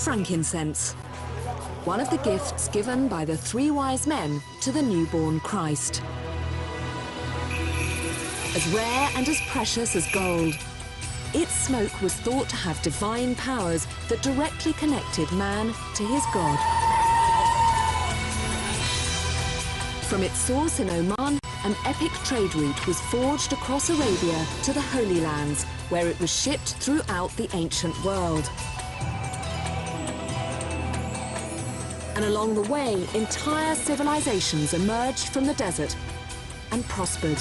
frankincense, one of the gifts given by the three wise men to the newborn Christ. As rare and as precious as gold, its smoke was thought to have divine powers that directly connected man to his God. From its source in Oman, an epic trade route was forged across Arabia to the Holy Lands, where it was shipped throughout the ancient world. And along the way, entire civilizations emerged from the desert and prospered.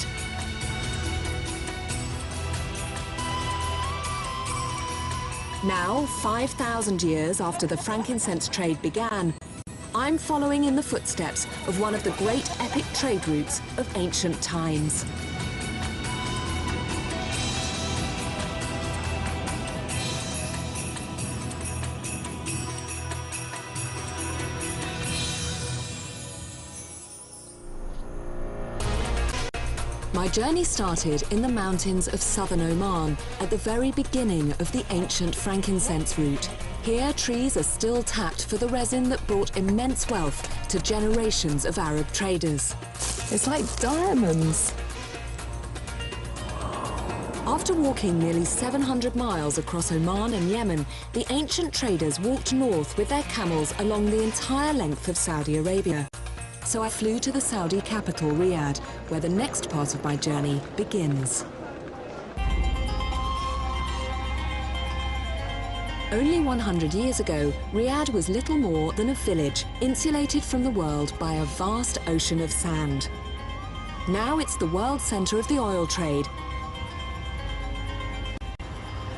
Now, 5,000 years after the frankincense trade began, I'm following in the footsteps of one of the great epic trade routes of ancient times. My journey started in the mountains of southern Oman at the very beginning of the ancient frankincense route. Here, trees are still tapped for the resin that brought immense wealth to generations of Arab traders. It's like diamonds. After walking nearly 700 miles across Oman and Yemen, the ancient traders walked north with their camels along the entire length of Saudi Arabia. So I flew to the Saudi capital, Riyadh, where the next part of my journey begins. Only 100 years ago, Riyadh was little more than a village, insulated from the world by a vast ocean of sand. Now it's the world centre of the oil trade.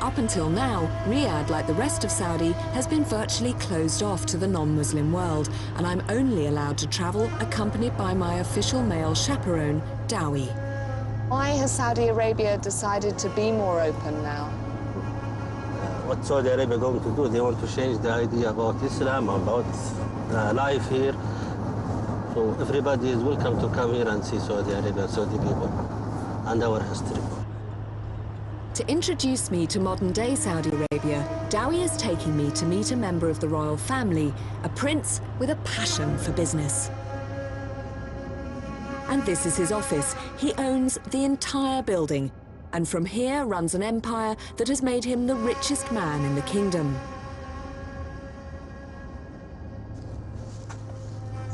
Up until now, Riyadh, like the rest of Saudi, has been virtually closed off to the non-Muslim world, and I'm only allowed to travel accompanied by my official male chaperone, Dowie. Why has Saudi Arabia decided to be more open now? What Saudi Arabia going to do? They want to change the idea about Islam, about life here. So everybody is welcome to come here and see Saudi Arabia, Saudi people, and our history. To introduce me to modern-day Saudi Arabia, Dowie is taking me to meet a member of the royal family, a prince with a passion for business. And this is his office. He owns the entire building, and from here runs an empire that has made him the richest man in the kingdom.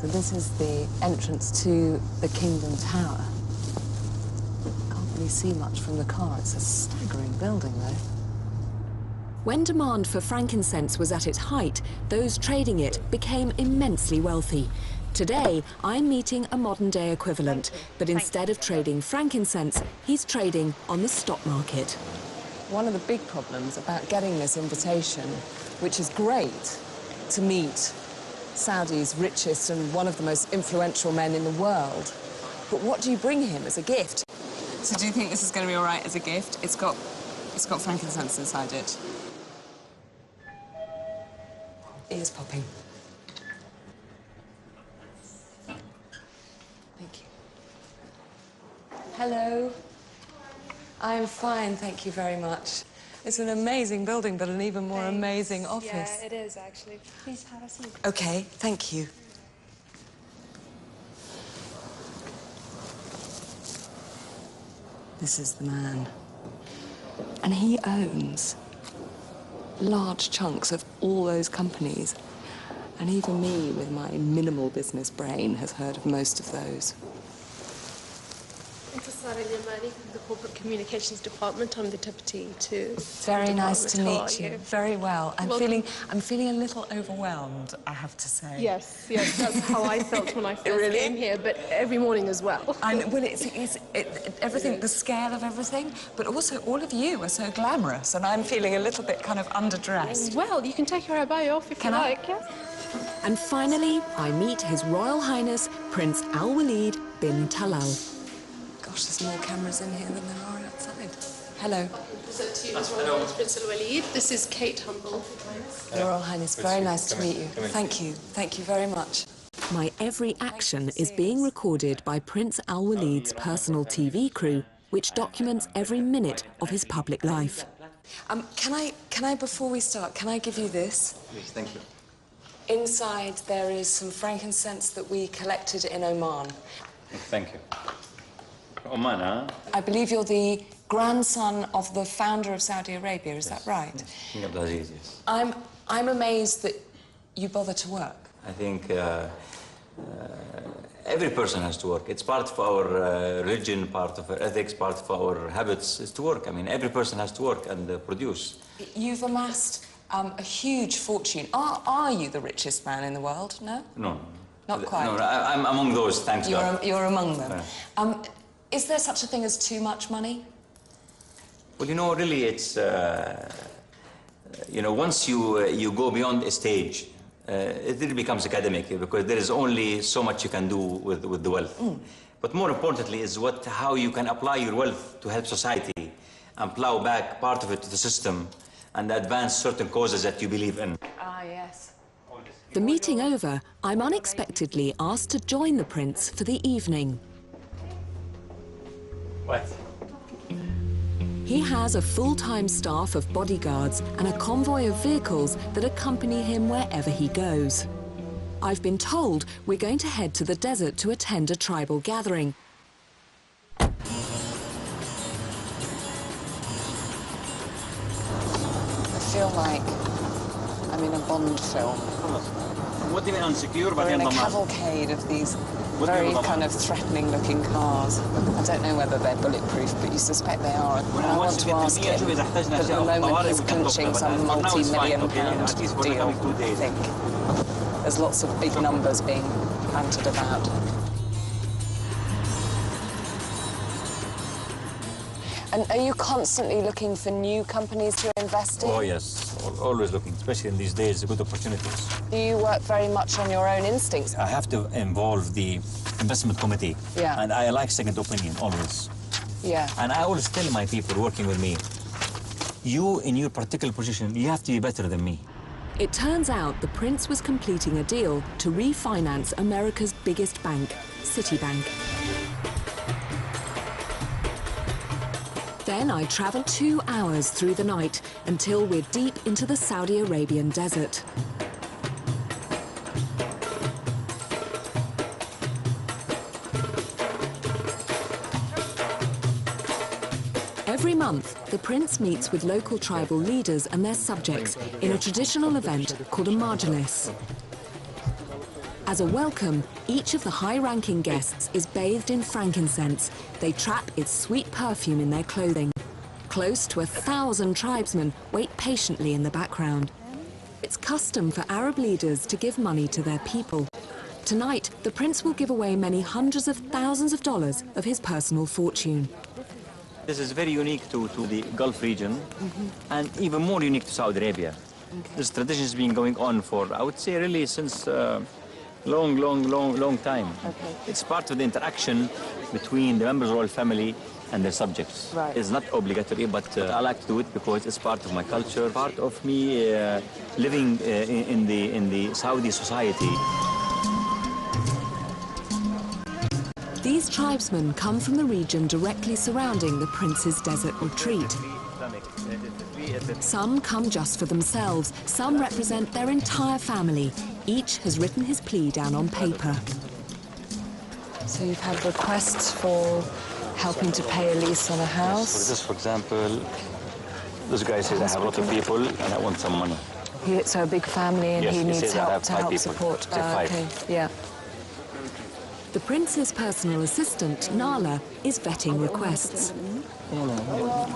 So this is the entrance to the Kingdom Tower. Can't really see much from the car. It's a staggering building, though. When demand for frankincense was at its height, those trading it became immensely wealthy. Today, I'm meeting a modern-day equivalent, but instead of trading frankincense, he's trading on the stock market. One of the big problems about getting this invitation, which is great to meet Saudi's richest and one of the most influential men in the world, but what do you bring him as a gift? So do you think this is going to be all right as a gift? It's got frankincense inside it. Ears popping. Thank you. Hello. I'm fine, thank you very much. It's an amazing building, but an even more amazing office. Yeah, it is, actually. Please have a seat. Okay, thank you. This is the man. And he owns large chunks of all those companies. And even me, with my minimal business brain, has heard of most of those. From the Corporate Communications Department. I'm the deputy to... Very nice to meet you. Very well. I'm Welcome. feeling a little overwhelmed, I have to say. Yes, that's how I felt when I first came here, but every morning as well. Well, it's everything, the scale of everything, but also all of you are so glamorous, and I'm feeling a little bit kind of underdressed. Well, you can take your abaya off if you like, yes? And finally, I meet His Royal Highness Prince Al Walid bin Talal. Gosh, there's more cameras in here than there are outside. Hello. So to you, His Royal Highness Prince Al Walid, this is Kate Humble. Your Royal Highness, very nice to meet you. Thank you. Thank you very much. My every action is being recorded by Prince Al Walid's personal TV crew, which documents every minute of his public life. Can I, before we start, can I give you this? Yes, thank you. Inside there is some frankincense that we collected in Oman. Thank you. Oman, huh? I believe you're the grandson of the founder of Saudi Arabia, is that right? Yes. King Abdulaziz, yes. I'm amazed that you bother to work. I think every person has to work. It's part of our religion, part of our ethics, part of our habits is to work. I mean, every person has to work and produce. You've amassed a huge fortune. Are you the richest man in the world? No? No. Not quite? No, I'm among those, thanks God. You're among them. Yeah. Is there such a thing as too much money? Well, you know, really, it's, you know, once you go beyond a stage, it really becomes academic because there is only so much you can do with the wealth. But more importantly is how you can apply your wealth to help society and plow back part of it to the system and advance certain causes that you believe in. Ah, yes. The meeting over, I'm unexpectedly asked to join the prince for the evening. What? He has a full-time staff of bodyguards and a convoy of vehicles that accompany him wherever he goes. I've been told we're going to head to the desert to attend a tribal gathering. I feel like I'm in a Bond film. What do you mean unsecure? We're in a cavalcade of these very kind of threatening-looking cars. I don't know whether they're bulletproof, but you suspect they are. I want to ask him, but at the moment he's clinching some multi-million-pound deal, I think. There's lots of big numbers being planted about. And are you constantly looking for new companies to invest in? Oh, yes. Always looking, especially in these days, good opportunities. Do you work very much on your own instincts? I have to involve the investment committee. Yeah. And I like second opinion, always. Yeah. And I always tell my people working with me, you, in your particular position, you have to be better than me. It turns out the prince was completing a deal to refinance America's biggest bank, Citibank. Then I travel 2 hours through the night until we're deep into the Saudi Arabian desert. Every month, the prince meets with local tribal leaders and their subjects in a traditional event called a majlis. As a welcome, each of the high-ranking guests is bathed in frankincense. They trap its sweet perfume in their clothing. Close to 1,000 tribesmen wait patiently in the background. It's custom for Arab leaders to give money to their people. Tonight, the prince will give away many hundreds of thousands of dollars of his personal fortune. This is very unique to the Gulf region, and even more unique to Saudi Arabia. This tradition has been going on for, I would say, really since long time. Okay. It's part of the interaction between the members of the royal family and their subjects. Right. It's not obligatory, but I like to do it because it's part of my culture, part of me living in the Saudi society. These tribesmen come from the region directly surrounding the prince's desert retreat. Some come just for themselves, some represent their entire family. Each has written his plea down on paper. So you've had requests for helping to pay a lease on a house? For this, for example, this guy says I have a lot of people and I want some money. So a big family and yes, he needs says help to help people. support. Five. Okay, yeah. The prince's personal assistant, Nala, is vetting requests.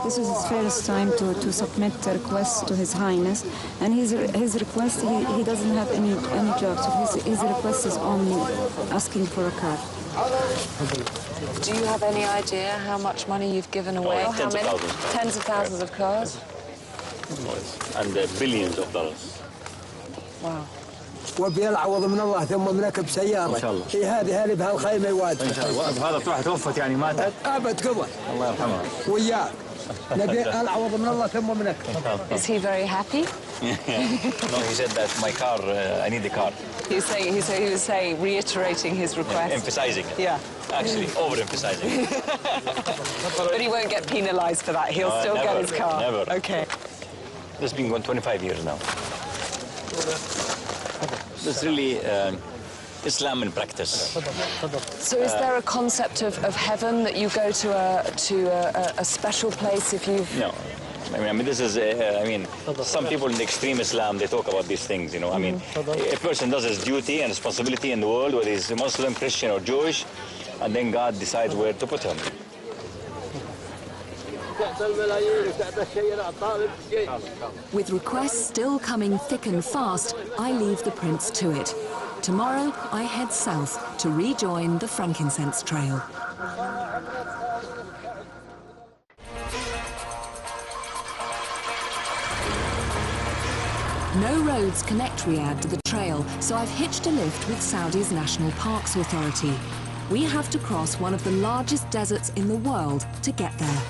This is his first time to submit a request to His Highness, and his request, he doesn't have any job, so his request is only asking for a car. Do you have any idea how much money you've given away? How many? Tens of thousands of cars? And billions of dollars. Wow. وبيلعوض من الله ثم منك بسيارة. إن شاء الله. هي هذه بهالخيمة يواد. إن شاء الله. هذا تروح توفت يعني ماتت؟ أبد قبل. الله يرحمها. وياك. نبي العوض من الله ثم منك. Is he very happy? No, he said that my car, I need the car. He was saying, reiterating his request. Yeah, emphasizing it. Yeah. Actually, overemphasizing it. But he won't get penalised for that. He'll still never, get his car. Never. Okay. This has been going 25 years now. It's really Islam in practice. So is there a concept of heaven that you go to a special place if you've... No. I mean, this is, some people in the extreme Islam, they talk about these things, you know. I mean, a person does his duty and responsibility in the world, whether he's Muslim, Christian, or Jewish, and then God decides where to put him. With requests still coming thick and fast, I leave the prince to it. Tomorrow, I head south to rejoin the frankincense trail. No roads connect Riyadh to the trail, so I've hitched a lift with Saudi's National Parks Authority. We have to cross one of the largest deserts in the world to get there.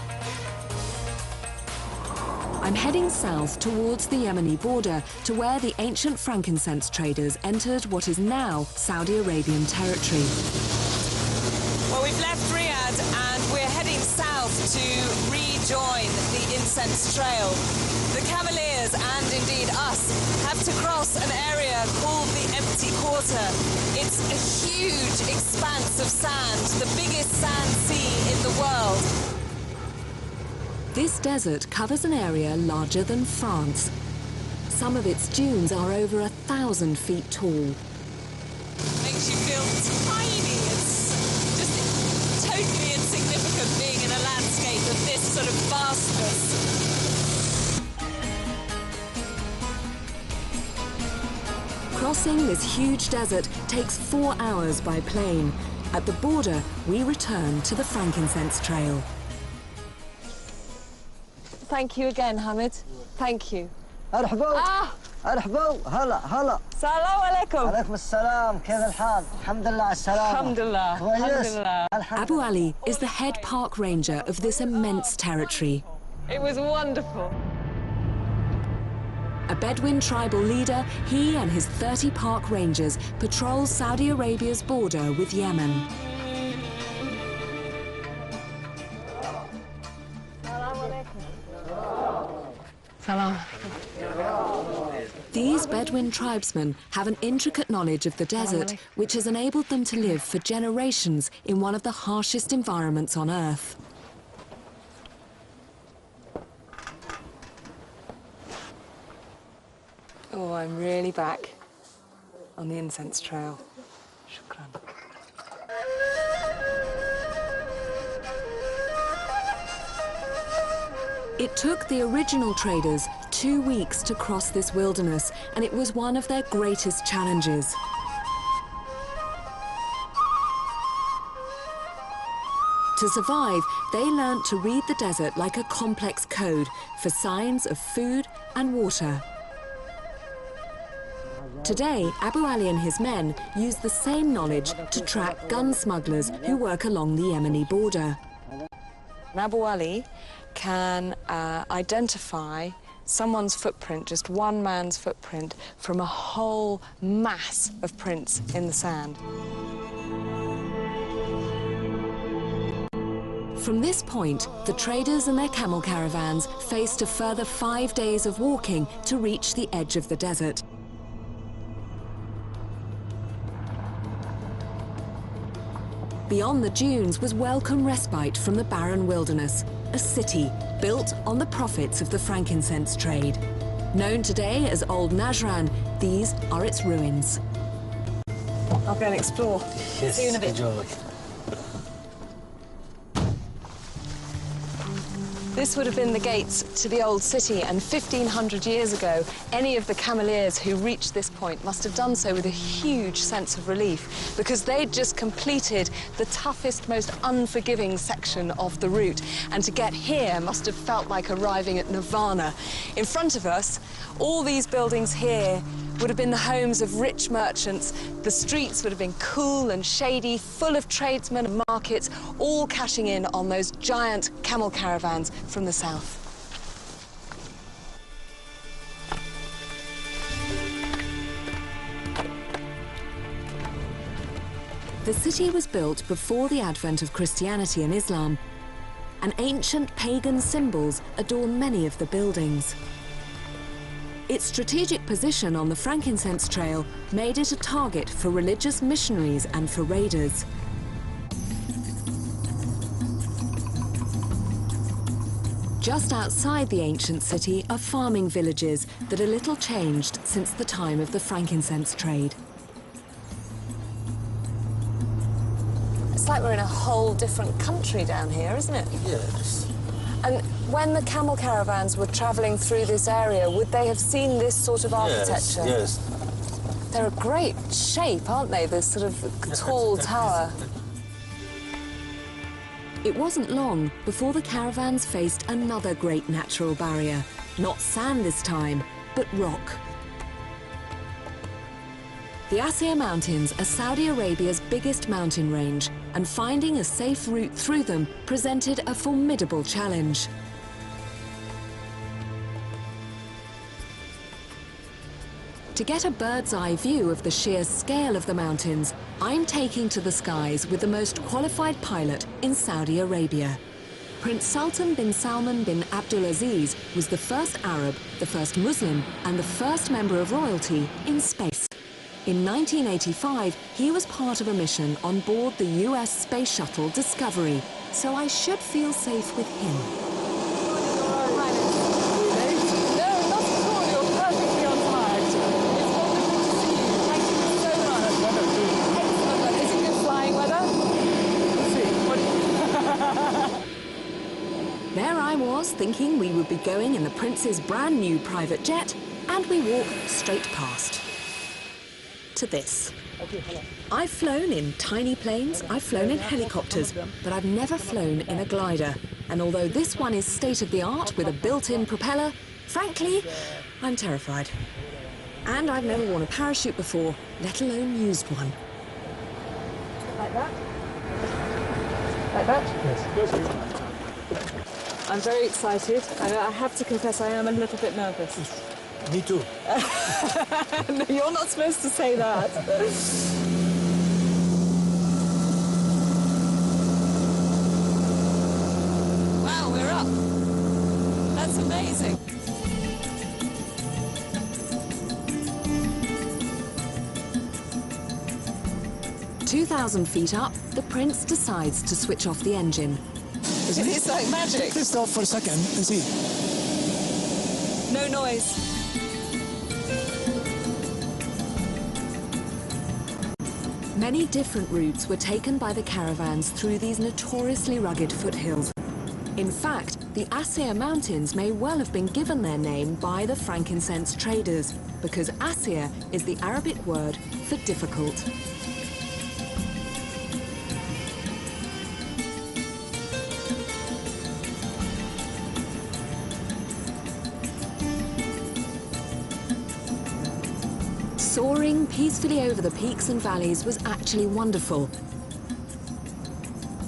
I'm heading south towards the Yemeni border to where the ancient frankincense traders entered what is now Saudi Arabian territory. Well, we've left Riyadh and we're heading south to rejoin the incense trail. The cameleers and indeed us have to cross an area called the Empty Quarter. It's a huge expanse of sand, the biggest sand sea in the world. This desert covers an area larger than France. Some of its dunes are over 1,000 feet tall. Makes you feel tiny. It's just totally insignificant being in a landscape of this sort of vastness. Crossing this huge desert takes 4 hours by plane. At the border, we return to the frankincense trail. Thank you again, Hamid. Thank you. مرحبا. مرحبا. هلا. السلام عليكم. عليكم السلام. كيف الحال؟ الحمد لله على السلامة. الحمد لله. كويس. Abu Ali is the head park ranger of this immense territory. It was wonderful. A Bedouin tribal leader, he and his 30 park rangers patrol Saudi Arabia's border with Yemen. Salam. These Bedouin tribesmen have an intricate knowledge of the desert, which has enabled them to live for generations in one of the harshest environments on Earth. Oh, I'm really back on the incense trail. Shukran. It took the original traders 2 weeks to cross this wilderness, and it was one of their greatest challenges. To survive, they learnt to read the desert like a complex code for signs of food and water. Today, Abu Ali and his men use the same knowledge to track gun smugglers who work along the Yemeni border. Abu Ali can identify someone's footprint, just one man's footprint, from a whole mass of prints in the sand. From this point, the traders and their camel caravans faced a further 5 days of walking to reach the edge of the desert. Beyond the dunes was welcome respite from the barren wilderness, a city built on the profits of the frankincense trade. Known today as Old Najran, these are its ruins. I'll go and explore. Yes, See you in a bit. enjoy. This would have been the gates to the old city, and 1,500 years ago, any of the cameleers who reached this point must have done so with a huge sense of relief, because they'd just completed the toughest, most unforgiving section of the route, and to get here must have felt like arriving at nirvana. In front of us, all these buildings here would have been the homes of rich merchants. The streets would have been cool and shady, full of tradesmen and markets, all cashing in on those giant camel caravans from the south. The city was built before the advent of Christianity and Islam, and ancient pagan symbols adorn many of the buildings. Its strategic position on the frankincense trail made it a target for religious missionaries and for raiders. Just outside the ancient city are farming villages that are little changed since the time of the frankincense trade. It's like we're in a whole different country down here, isn't it? Yes. And when the camel caravans were travelling through this area, would they have seen this sort of architecture? Yes. They're a great shape, aren't they? This sort of tall tower. It wasn't long before the caravans faced another great natural barrier. Not sand this time, but rock. The Asir Mountains are Saudi Arabia's biggest mountain range, and finding a safe route through them presented a formidable challenge. To get a bird's-eye view of the sheer scale of the mountains, I'm taking to the skies with the most qualified pilot in Saudi Arabia. Prince Sultan bin Salman bin Abdulaziz was the first Arab, the first Muslim, and the first member of royalty in space. In 1985, he was part of a mission on board the US space shuttle Discovery, so I should feel safe with him. There I was, thinking we would be going in the Prince's brand new private jet, and we walk straight past. To this. I've flown in tiny planes, I've flown in helicopters, but I've never flown in a glider. And although this one is state-of-the-art with a built-in propeller, frankly, I'm terrified. And I've never worn a parachute before, let alone used one. Like that? Like that? Yes. I'm very excited. I have to confess I am a little bit nervous. Me too. No, you're not supposed to say that. Wow, we're up. That's amazing. "2,000 feet up, the Prince decides to switch off the engine. It's like magic. Just off for a second and see. No noise. Many different routes were taken by the caravans through these notoriously rugged foothills. In fact, the Asir Mountains may well have been given their name by the frankincense traders, because Asir is the Arabic word for difficult. Soaring peacefully over the peaks and valleys was actually wonderful.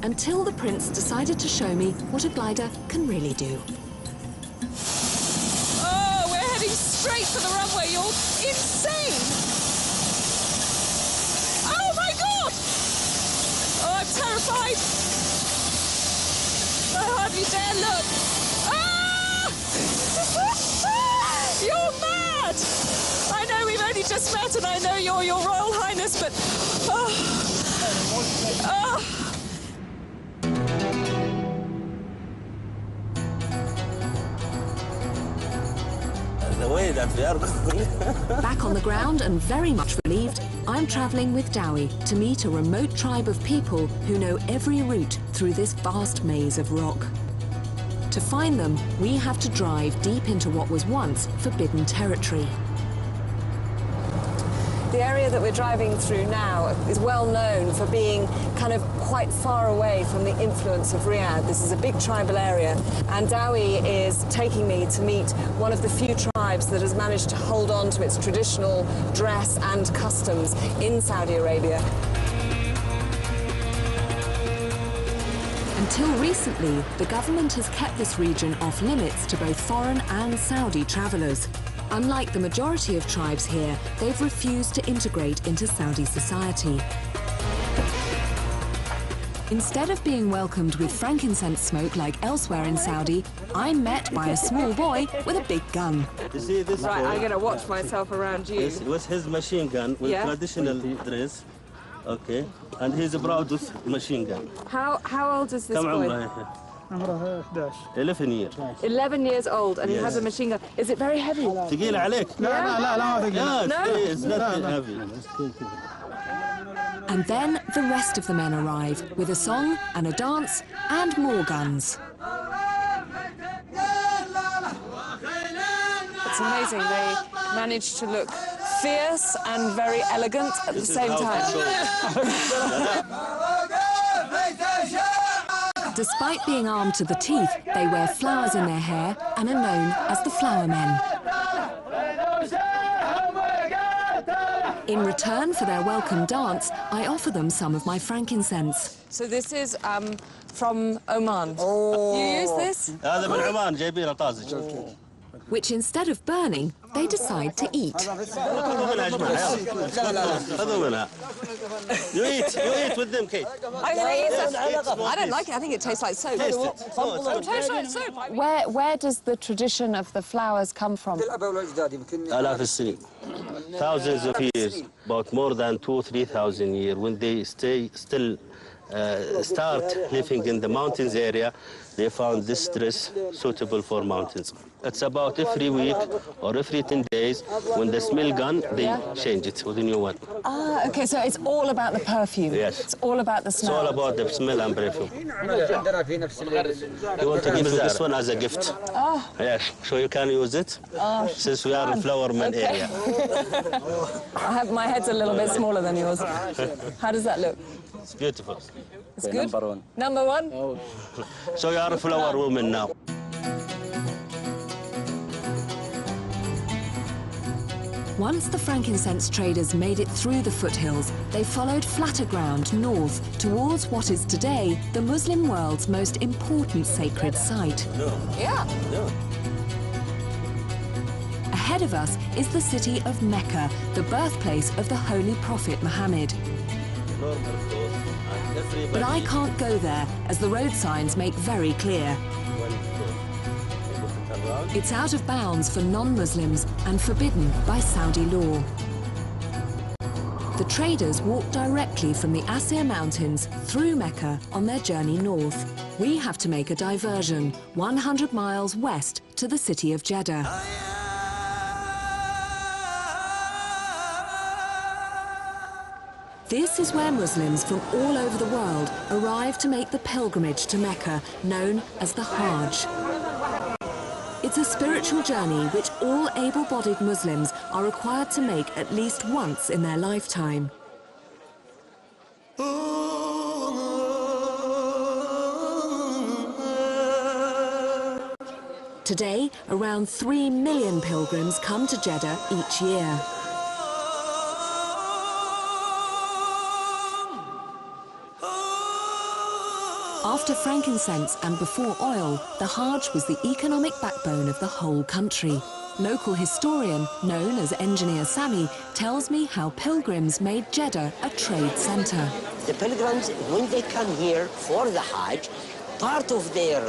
Until the Prince decided to show me what a glider can really do. Oh, we're heading straight for the runway. You're insane. Oh, my God. Oh, I'm terrified. I hardly dare look. Ah! You're mad. I know we've only just met and I know you're Your Royal Highness, but... The way that we are going. Back on the ground and very much relieved, I'm travelling with Dowie to meet a remote tribe of people who know every route through this vast maze of rock. To find them, we have to drive deep into what was once forbidden territory. The area that we're driving through now is well known for being kind of quite far away from the influence of Riyadh. This is a big tribal area, and Dowie is taking me to meet one of the few tribes that has managed to hold on to its traditional dress and customs in Saudi Arabia. Until recently, the government has kept this region off limits to both foreign and Saudi travellers. Unlike the majority of tribes here, they've refused to integrate into Saudi society. Instead of being welcomed with frankincense smoke like elsewhere in Saudi, I'm met by a small boy with a big gun. You see this Right, boy? I'm going to watch myself around you. This was his machine gun with traditional dress. Okay, and he's proud of machine gun. How old is this كم boy? عمره؟ عمره 11. 11 years. 11 years old, and he has a machine gun. Is it very heavy? ثقيل عليك؟ لا ما ثقيل. Yeah, it's not heavy. And then the rest of the men arrive with a song and a dance and more guns. It's amazing. They managed to look fierce and very elegant at the same time. Despite being armed to the teeth, they wear flowers in their hair and are known as the Flower Men. In return for their welcome dance, I offer them some of my frankincense. So this is from Oman. You use this? هذا من عمان جايبينه طازج. Which instead of burning, they decide to eat. خذوا منها يا جماعة يلا. خذوا منها. You eat with them, Kate. I'm going to eat it. I don't like it. I think it tastes like soap. Taste it. It tastes like soap. Where does the tradition of the flowers come from? آلاف السنين. Thousands of years, about more than 2,000-3,000 years, when they still start living in the mountains area, they found this dress suitable for mountains. It's about every week or every 10 days, when they smell gun, they change it with a new one. Ah, okay, so it's all about the perfume. Yes. It's all about the It's smell. all about the smell and perfume. You want to give this one as a gift. Oh. Yes, so you can use it, since we are in Flowerman area. My head's a little bit smaller than yours. How does that look? It's beautiful. It's good? Number one? So you are a flower woman now. Once the frankincense traders made it through the foothills, they followed flatter ground north towards what is today the Muslim world's most important sacred site. Yeah. Ahead of us is the city of Mecca, the birthplace of the Holy Prophet Muhammad. But I can't go there, as the road signs make very clear. It's out of bounds for non-Muslims and forbidden by Saudi law. The traders walk directly from the Asir Mountains through Mecca on their journey north. We have to make a diversion 100 miles west to the city of Jeddah. This is where Muslims from all over the world arrive to make the pilgrimage to Mecca, known as the Hajj. It's a spiritual journey which all able-bodied Muslims are required to make at least once in their lifetime. Today, around 3 million pilgrims come to Jeddah each year. After frankincense and before oil, the Hajj was the economic backbone of the whole country. Local historian, known as Engineer Sammy, tells me how pilgrims made Jeddah a trade centre. The pilgrims, when they come here for the Hajj, part of their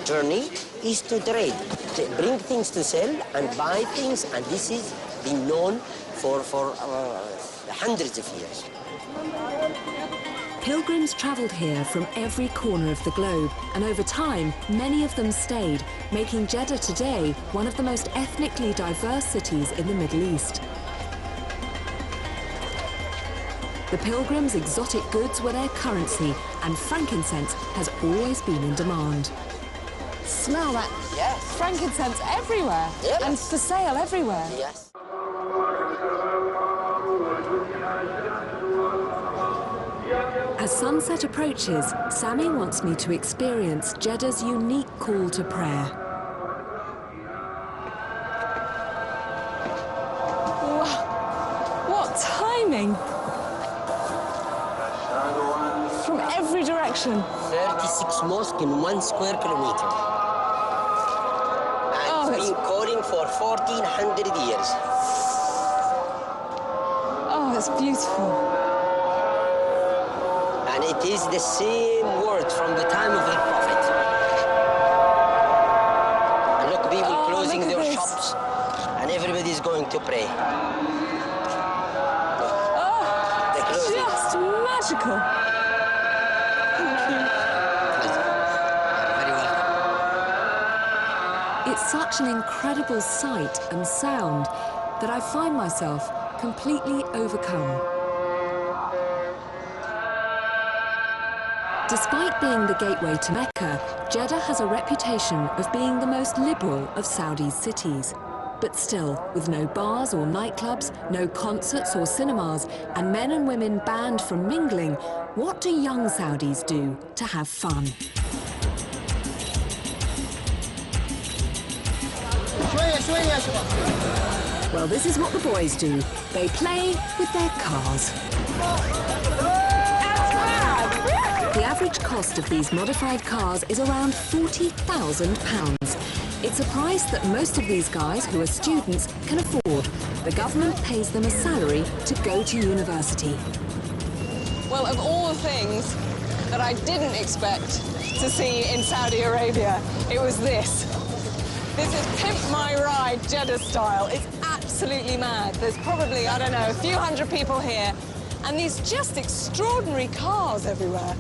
journey is to trade, to bring things to sell and buy things, and this is been known for hundreds of years. Pilgrims travelled here from every corner of the globe, and over time, many of them stayed, making Jeddah today one of the most ethnically diverse cities in the Middle East. The pilgrims' exotic goods were their currency, and frankincense has always been in demand. Smell that. Yes. Frankincense everywhere. Yes. And for sale everywhere. Yes. As sunset approaches, Sammy wants me to experience Jeddah's unique call to prayer. Wow. What timing! From every direction. 36 mosques in 1 square kilometer. And it's been calling for 1,400 years. Oh, it's beautiful. And it is the same word from the time of the Prophet. And look, people closing their shops, and everybody's going to pray. Just magical. Thank you. Very welcome. It's such an incredible sight and sound that I find myself completely overcome. Despite being the gateway to Mecca, Jeddah has a reputation of being the most liberal of Saudi's cities. But still, with no bars or nightclubs, no concerts or cinemas, and men and women banned from mingling, what do young Saudis do to have fun? Well, this is what the boys do. They play with their cars. The average cost of these modified cars is around £40,000. It's a price that most of these guys who are students can afford. The government pays them a salary to go to university. Well, of all the things that I didn't expect to see in Saudi Arabia, it was this. This is Pimp My Ride Jeddah style. It's absolutely mad. There's probably, I don't know, a few hundred people here, and these just extraordinary cars everywhere.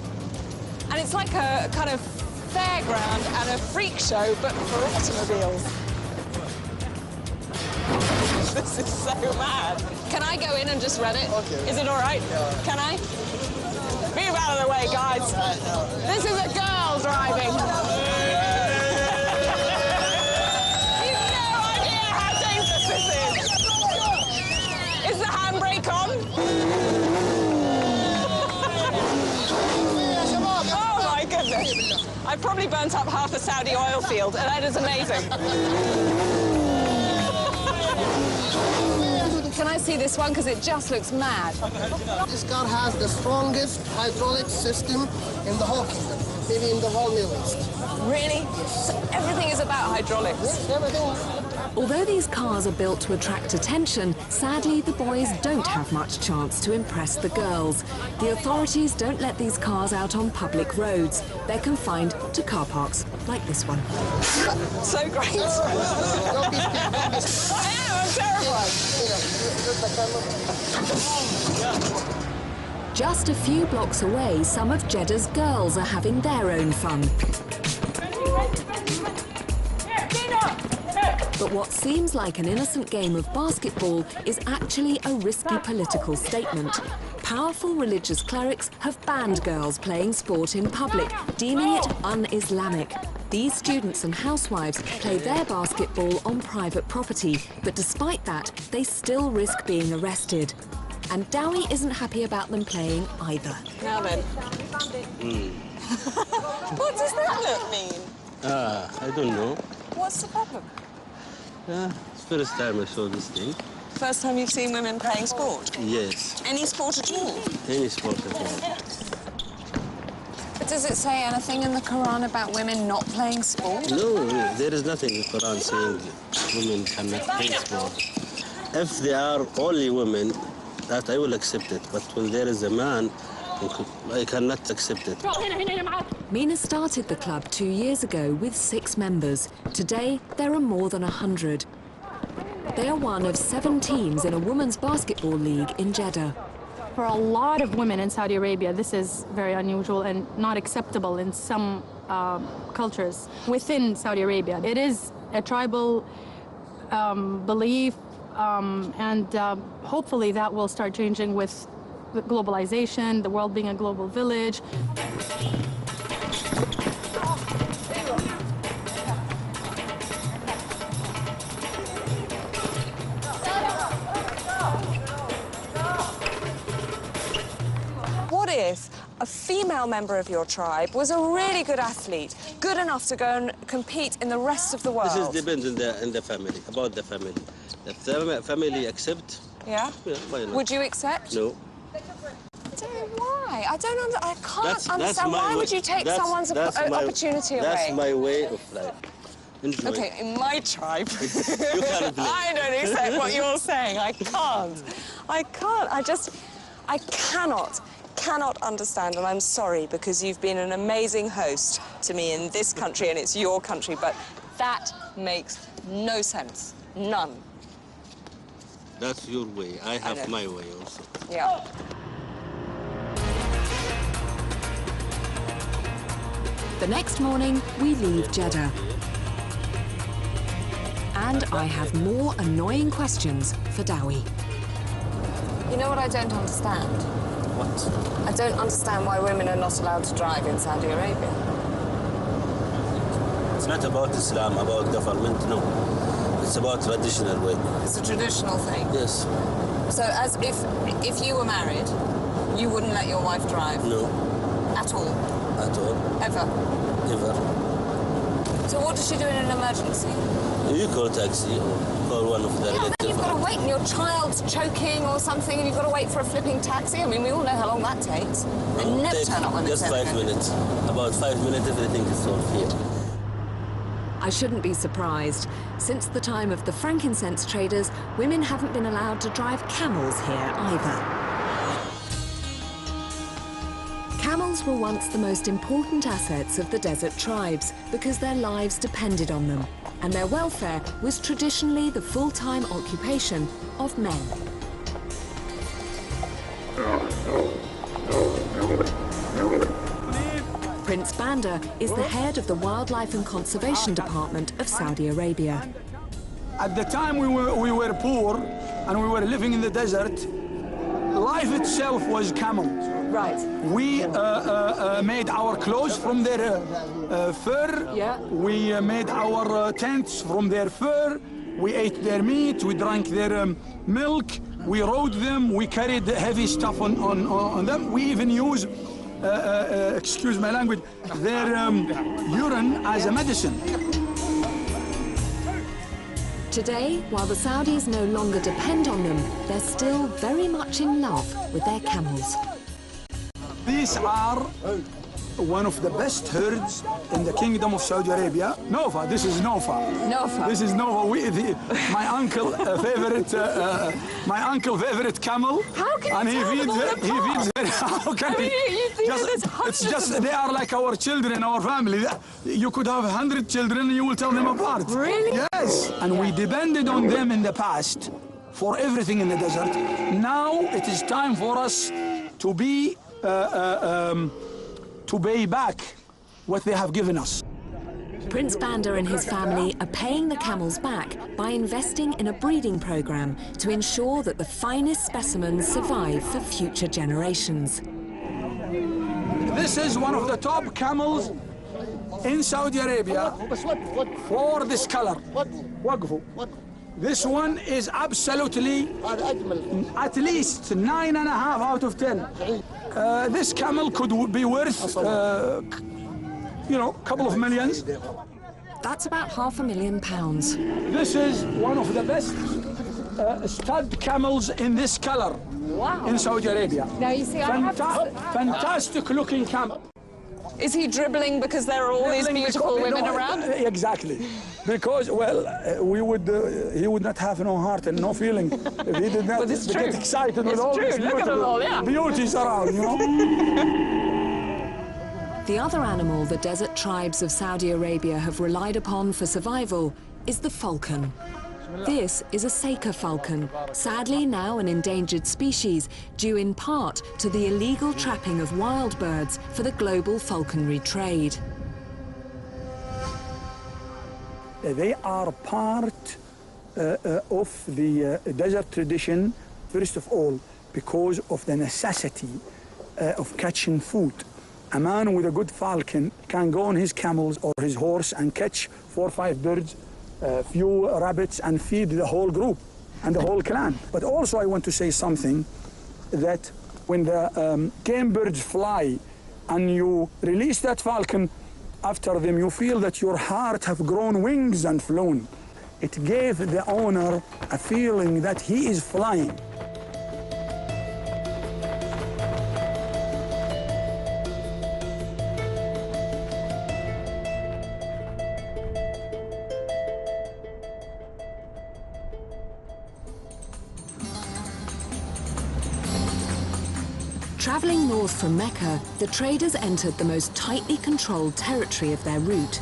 And it's like a kind of fairground and a freak show, but for automobiles. This is so mad. Can I go in and just rent it? Okay. Is it all right? Yeah. Can I? Move out of the way, guys. This is a girl driving. You've no idea how dangerous this is. Is the handbrake on? Oh, my goodness. I've probably burnt up half the Saudi oil field, and that is amazing. Can I see this one? Because it just looks mad. This car has the strongest hydraulic system in the whole kingdom, maybe in the whole Middle East. Really? So everything is about hydraulics? Yes, everything. Although these cars are built to attract attention, sadly the boys don't have much chance to impress the girls. The authorities don't let these cars out on public roads. They're confined to car parks like this one. So great. I am, I'm terrified. Just a few blocks away, some of Jeddah's girls are having their own fun. But what seems like an innocent game of basketball is actually a risky political statement. Powerful religious clerics have banned girls playing sport in public, deeming it un-Islamic. These students and housewives play their basketball on private property, but despite that, they still risk being arrested. And Dowie isn't happy about them playing either. Now then. What does that look mean? I don't know. What's the problem? It's the first time I saw this thing. First time you've seen women playing sport? Yes. Any sport at all? Any sport at all. But does it say anything in the Quran about women not playing sport? No, there is nothing in the Quran saying women cannot play sport. If they are only women, that I will accept it. But when there is a man, I cannot accept it. Mina started the club 2 years ago with 6 members. Today, there are more than 100. They are one of 7 teams in a women's basketball league in Jeddah. For a lot of women in Saudi Arabia, this is very unusual and not acceptable in some cultures within Saudi Arabia. It is a tribal belief, and hopefully that will start changing with globalization, the world being a global village. What if a female member of your tribe was a really good athlete, good enough to go and compete in the rest of the world? This depends on the family, about the family. If the family accept, yeah, why not? Would you accept? No. Why? I can't understand. Why would you take someone's opportunity away? That's my way of life. Enjoy. Okay, in my tribe, you can't blame. I don't accept what you're saying. I can't. I cannot cannot understand, and I'm sorry because you've been an amazing host to me in this country and it's your country, but that makes no sense. None. That's your way. I have my way also. Yeah. The next morning, we leave Jeddah. And I have more annoying questions for Dowie. You know what I don't understand? What? I don't understand why women are not allowed to drive in Saudi Arabia. It's not about Islam, about government, no. It's about traditional way. It's a traditional thing. Yes. So as if you were married, you wouldn't let your wife drive? No. At all? At all. Ever? Ever. So what does she do in an emergency? You call taxi or call one of the relatives. You've got to wait and your child's choking or something and you've got to wait for a flipping taxi. I mean, we all know how long that takes. They never turn up when it's just 5 minutes. About 5 minutes, everything is solved here. I shouldn't be surprised. Since the time of the frankincense traders, women haven't been allowed to drive camels here either. Camels were once the most important assets of the desert tribes because their lives depended on them, and their welfare was traditionally the full-time occupation of men. Prince Bandar is the head of the Wildlife and Conservation Department of Saudi Arabia. At the time we were poor and we were living in the desert, life itself was camels. Right. We made our clothes from their fur. Yeah. We made our tents from their fur. We ate their meat. We drank their milk. We rode them. We carried heavy stuff on them. We even use, excuse my language, their urine as a medicine. Today, while the Saudis no longer depend on them, they're still very much in love with their camels. These are one of the best herds in the Kingdom of Saudi Arabia. Nova, this is Nova. Nova. This is Nova. My uncle favorite camel. How can and you tell them all apart? He feeds it. How can he? It's just they are like our children, our family. You could have 100 children and you will tell them apart. Really? Yes. And we depended on them in the past for everything in the desert. Now it is time for us to be to pay back what they have given us. Prince Bandar and his family are paying the camels back by investing in a breeding program to ensure that the finest specimens survive for future generations. This is one of the top camels in Saudi Arabia for this color. This one is absolutely at least 9.5 out of 10. This camel could be worth, you know, a couple of millions. That's about £500,000. This is one of the best stud camels in this color in Saudi Arabia. Now you see, fantastic looking camel. Is he dribbling because there are all these beautiful women around? Exactly. Because, well, he would not have no heart and no feeling if he did not get excited with all these beauties around, you know? The other animal the desert tribes of Saudi Arabia have relied upon for survival is the falcon. This is a Saker falcon, sadly now an endangered species, due in part to the illegal trapping of wild birds for the global falconry trade. They are part of the desert tradition, first of all, because of the necessity of catching food. A man with a good falcon can go on his camels or his horse and catch 4 or 5 birds, a few rabbits, and feed the whole group and the whole clan. But also I want to say something, that when the game birds fly and you release that falcon after them, you feel that your heart have grown wings and flown. It gave the owner a feeling that he is flying. Travelling north from Mecca, the traders entered the most tightly controlled territory of their route.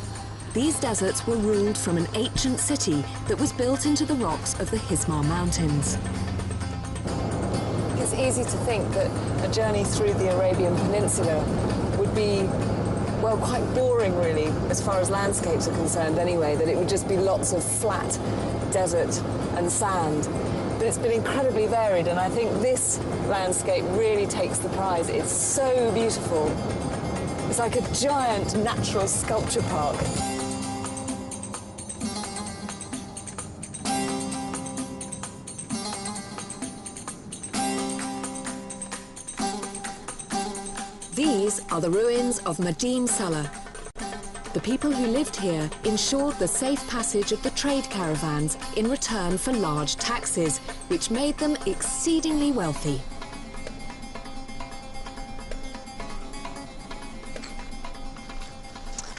These deserts were ruled from an ancient city that was built into the rocks of the Hismar Mountains. It's easy to think that a journey through the Arabian Peninsula would be, well, quite boring, really, as far as landscapes are concerned anyway, that it would just be lots of flat desert and sand. But it's been incredibly varied, and I think this landscape really takes the prize. It's so beautiful. It's like a giant natural sculpture park. These are the ruins of Madin Salah. The people who lived here ensured the safe passage of the trade caravans in return for large taxes, which made them exceedingly wealthy.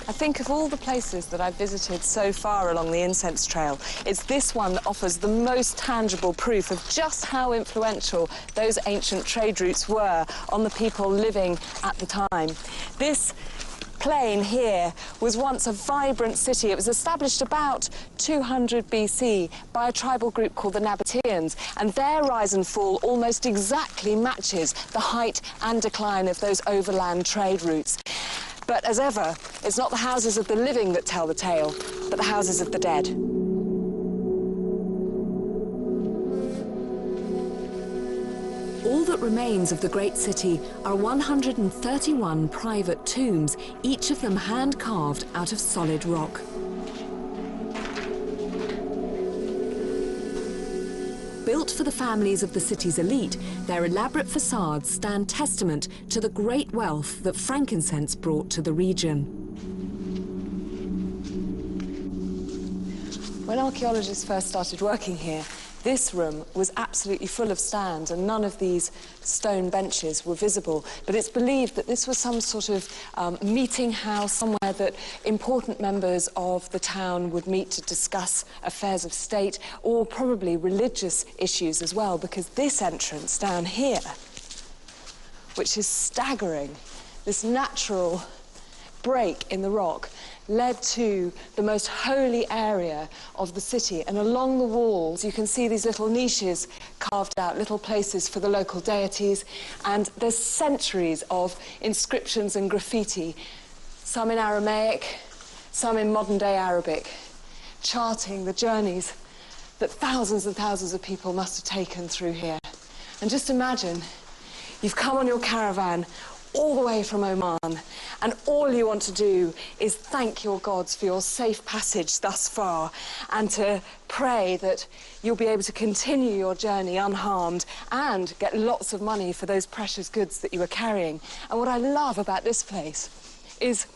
I think of all the places that I've visited so far along the incense trail, it's this one that offers the most tangible proof of just how influential those ancient trade routes were on the people living at the time. This plain here was once a vibrant city. It was established about 200 BC by a tribal group called the Nabateans, and their rise and fall almost exactly matches the height and decline of those overland trade routes. But as ever, it's not the houses of the living that tell the tale, but the houses of the dead. All that remains of the great city are 131 private tombs, each of them hand-carved out of solid rock. Built for the families of the city's elite, their elaborate facades stand testament to the great wealth that frankincense brought to the region. When archaeologists first started working here, this room was absolutely full of stands, and none of these stone benches were visible. But it's believed that this was some sort of meeting house, somewhere that important members of the town would meet to discuss affairs of state, or probably religious issues as well, because this entrance down here, which is staggering, this natural break in the rock, led to the most holy area of the city. And along the walls, you can see these little niches carved out, little places for the local deities. And there's centuries of inscriptions and graffiti, some in Aramaic, some in modern-day Arabic, charting the journeys that thousands and thousands of people must have taken through here. And just imagine, you've come on your caravan all the way from Oman, and all you want to do is thank your gods for your safe passage thus far, and to pray that you'll be able to continue your journey unharmed and get lots of money for those precious goods that you were carrying. And what I love about this place is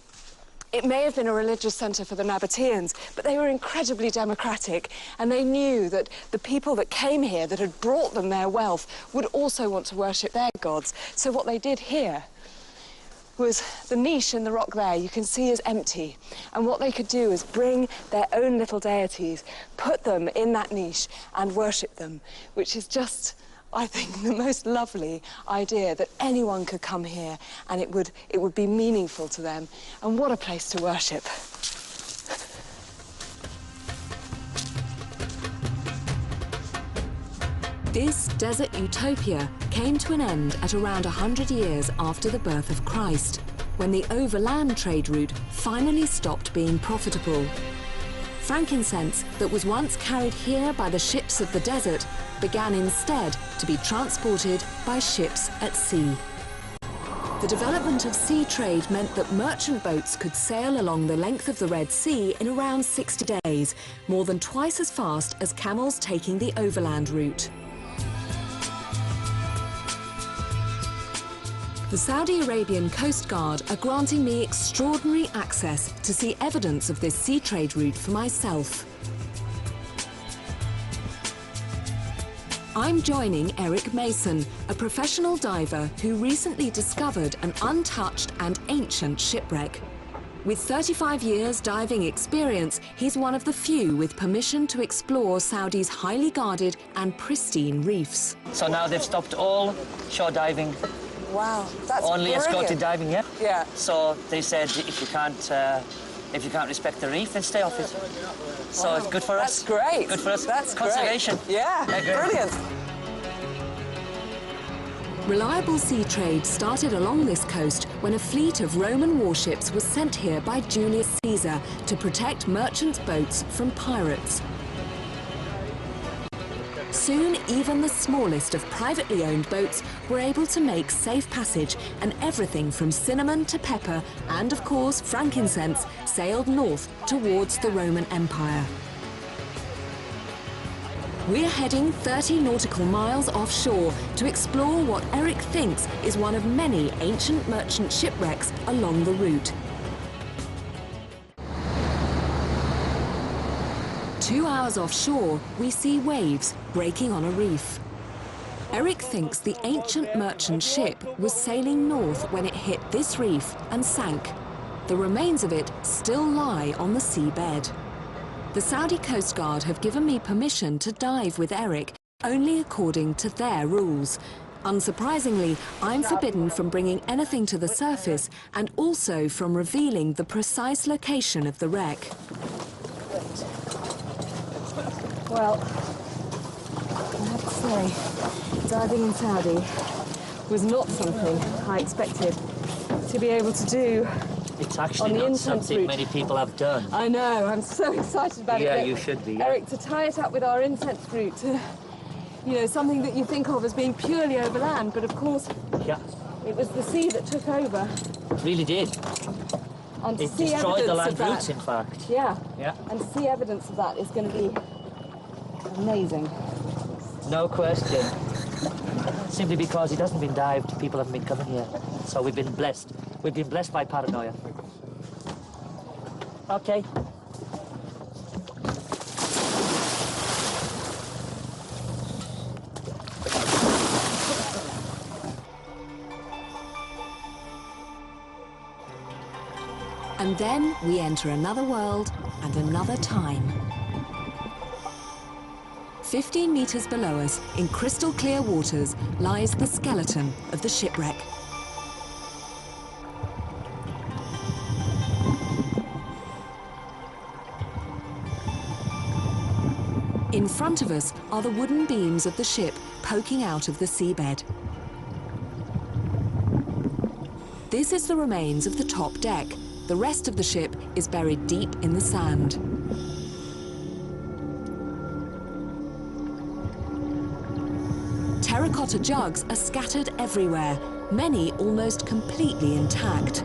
it may have been a religious centre for the Nabateans, but they were incredibly democratic, and they knew that the people that came here, that had brought them their wealth, would also want to worship their gods. So what they did here was the niche in the rock there, you can see, is empty. And what they could do is bring their own little deities, put them in that niche and worship them, which is just, I think, the most lovely idea, that anyone could come here and it would be meaningful to them. And what a place to worship. This desert utopia came to an end at around 100 years after the birth of Christ, when the overland trade route finally stopped being profitable. Frankincense that was once carried here by the ships of the desert began instead to be transported by ships at sea. The development of sea trade meant that merchant boats could sail along the length of the Red Sea in around 60 days, more than twice as fast as camels taking the overland route. The Saudi Arabian Coast Guard are granting me extraordinary access to see evidence of this sea trade route for myself. I'm joining Eric Mason, a professional diver who recently discovered an untouched and ancient shipwreck. With 35 years diving experience, he's one of the few with permission to explore Saudi's highly guarded and pristine reefs. So now they've stopped all shore diving Wow, that's only brilliant. escorted diving, yeah. Yeah. So they said if you can't respect the reef, then stay off it. So it's good for us. That's great. Good for us. That's conservation. Great. Yeah, brilliant. Reliable sea trade started along this coast when a fleet of Roman warships was sent here by Julius Caesar to protect merchants' boats from pirates. Soon, even the smallest of privately owned boats were able to make safe passage, and everything from cinnamon to pepper and, of course, frankincense sailed north towards the Roman Empire. We're heading 30 nautical miles offshore to explore what Eric thinks is one of many ancient merchant shipwrecks along the route. 2 hours offshore, we see waves breaking on a reef. Eric thinks the ancient merchant ship was sailing north when it hit this reef and sank. The remains of it still lie on the seabed. The Saudi Coast Guard have given me permission to dive with Eric, only according to their rules. Unsurprisingly, I'm forbidden from bringing anything to the surface and also from revealing the precise location of the wreck. Well, I have to say, diving in Saudi was not something I expected to be able to do. It's actually not something many people have done. I know, I'm so excited about it. Yeah, you should be. Yeah. Eric, to tie it up with our incense route, you know, something that you think of as being purely over land, but of course, it was the sea that took over. It really did. And to it see destroyed the evidence land of routes, that, in fact. Yeah. Yeah. And to see evidence of that is going to be amazing. No question. Simply because it hasn't been dived, people haven't been coming here. So we've been blessed. We've been blessed by paranoia. Okay. And then we enter another world and another time. 15 meters below us, in crystal clear waters, lies the skeleton of the shipwreck. In front of us are the wooden beams of the ship poking out of the seabed. This is the remains of the top deck. The rest of the ship is buried deep in the sand. Terracotta jugs are scattered everywhere, many almost completely intact.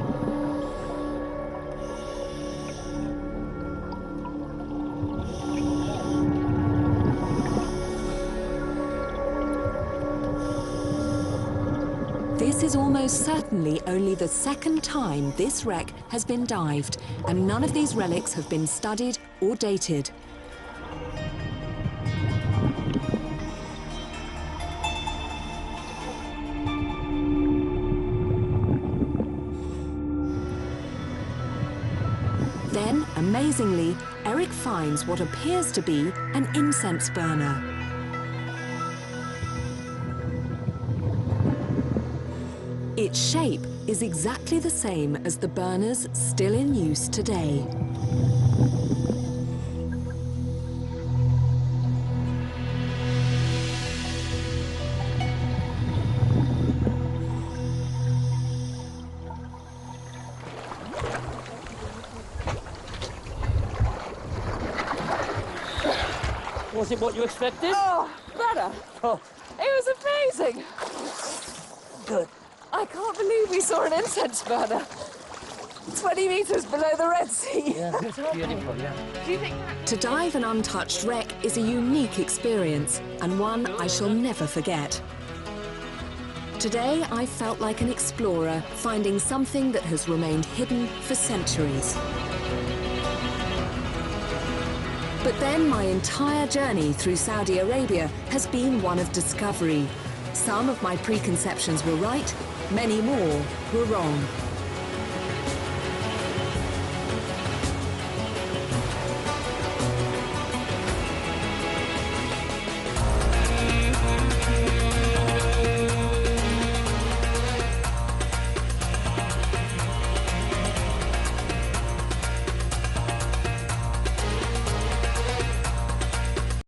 This is almost certainly only the second time this wreck has been dived, and none of these relics have been studied or dated. Then, amazingly, Eric finds what appears to be an incense burner. Its shape is exactly the same as the burners still in use today. Was it what you expected? Oh, better. Oh. It was amazing. Good. I can't believe we saw an incense burner 20 meters below the Red Sea. Yeah, it's beautiful, yeah. Do you think To dive an untouched wreck is a unique experience, and one I shall never forget. Today, I felt like an explorer, finding something that has remained hidden for centuries. But then my entire journey through Saudi Arabia has been one of discovery. Some of my preconceptions were right, many more were wrong.